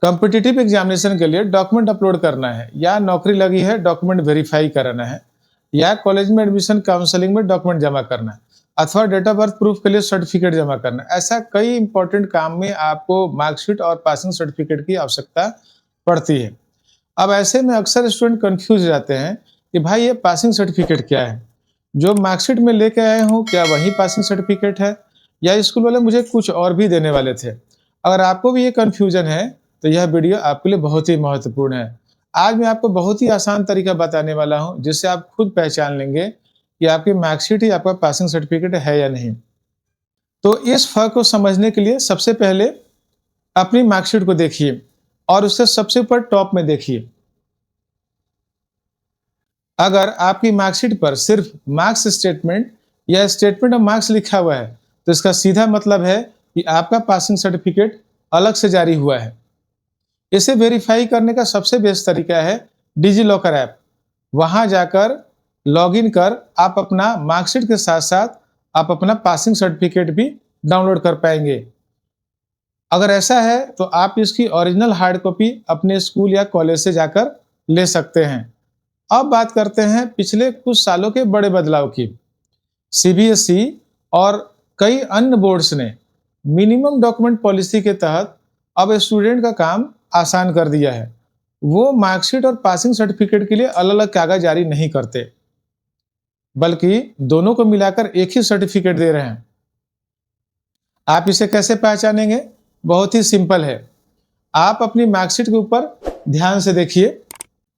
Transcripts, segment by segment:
Competitive examination के लिए document upload करना है, या नौकरी लगी है डॉक्यूमेंट वेरीफाई कराना है, या कॉलेज में एडमिशन काउंसलिंग में डॉक्यूमेंट जमा करना है, अथवा डेट ऑफ बर्थ प्रूफ के लिए सर्टिफिकेट जमा करना है। ऐसा कई इंपॉर्टेंट काम में आपको मार्कशीट और पासिंग सर्टिफिकेट की आवश्यकता पड़ती है। अब ऐसे में अक्सर स्टूडेंट कंफ्यूज रहते हैं कि भाई ये पासिंग सर्टिफिकेट क्या है, जो मार्कशीट में लेके आए हूँ क्या वही पासिंग सर्टिफिकेट है, या स्कूल वाले मुझे कुछ और भी देने वाले थे। अगर आपको भी ये कंफ्यूजन है तो यह वीडियो आपके लिए बहुत ही महत्वपूर्ण है। आज मैं आपको बहुत ही आसान तरीका बताने वाला हूँ जिससे आप खुद पहचान लेंगे कि आपकी मार्कशीट ही आपका पासिंग सर्टिफिकेट है या नहीं। तो इस फर्क को समझने के लिए सबसे पहले अपनी मार्कशीट को देखिए और उससे सबसे ऊपर टॉप में देखिए। अगर आपकी मार्कशीट पर सिर्फ मार्क्स स्टेटमेंट या स्टेटमेंट ऑफ मार्क्स लिखा हुआ है तो इसका सीधा मतलब है कि आपका पासिंग सर्टिफिकेट अलग से जारी हुआ है। इसे वेरीफाई करने का सबसे बेस्ट तरीका है डिजी लॉकर ऐप। वहां जाकर लॉगिन कर आप अपना मार्कशीट के साथ साथ आप अपना पासिंग सर्टिफिकेट भी डाउनलोड कर पाएंगे। अगर ऐसा है तो आप इसकी ओरिजिनल हार्ड कॉपी अपने स्कूल या कॉलेज से जाकर ले सकते हैं। अब बात करते हैं पिछले कुछ सालों के बड़े बदलाव की। सीबीएसई और कई अन्य बोर्ड्स ने मिनिमम डॉक्यूमेंट पॉलिसी के तहत अब स्टूडेंट का काम आसान कर दिया है। वो मार्कशीट और पासिंग सर्टिफिकेट के लिए अलग अलग कागज जारी नहीं करते, बल्कि दोनों को मिलाकर एक ही सर्टिफिकेट दे रहे हैं। आप इसे कैसे पहचानेंगे? बहुत ही सिंपल है। आप अपनी मार्कशीट के ऊपर ध्यान से देखिए।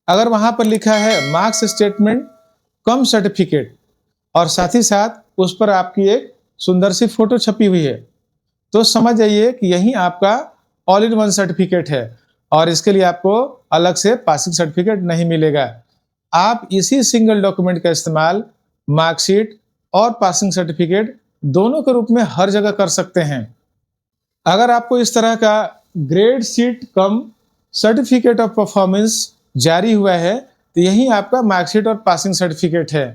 अगर वहां पर लिखा है मार्क्स स्टेटमेंट कम सर्टिफिकेट और साथ ही साथ उस पर आपकी एक सुंदर सी फोटो छपी हुई है, तो समझ जाइए कि यही आपका ऑल इन वन सर्टिफिकेट है और इसके लिए आपको अलग से पासिंग सर्टिफिकेट नहीं मिलेगा। आप इसी सिंगल डॉक्यूमेंट का इस्तेमाल मार्कशीट और पासिंग सर्टिफिकेट दोनों के रूप में हर जगह कर सकते हैं। अगर आपको इस तरह का grade sheet come certificate of performance जारी हुआ है तो यही आपका मार्कशीट और पासिंग सर्टिफिकेट है।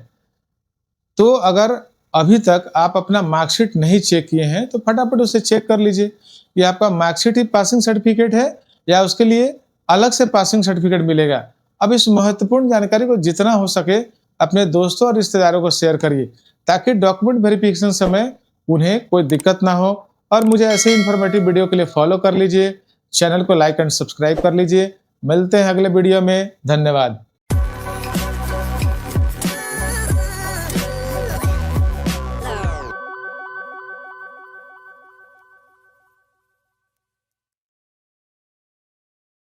तो अगर अभी तक आप अपना मार्कशीट नहीं चेक किए हैं तो फटाफट उसे चेक कर लीजिए कि आपका मार्कशीट ही पासिंग सर्टिफिकेट है या उसके लिए अलग से पासिंग सर्टिफिकेट मिलेगा। अब इस महत्वपूर्ण जानकारी को जितना हो सके अपने दोस्तों और रिश्तेदारों को शेयर करिए ताकि डॉक्यूमेंट वेरिफिकेशन समय उन्हें कोई दिक्कत ना हो। और मुझे ऐसे इन्फॉर्मेटिव वीडियो के लिए फॉलो कर लीजिए, चैनल को लाइक एंड सब्सक्राइब कर लीजिए। मिलते हैं अगले वीडियो में। धन्यवाद।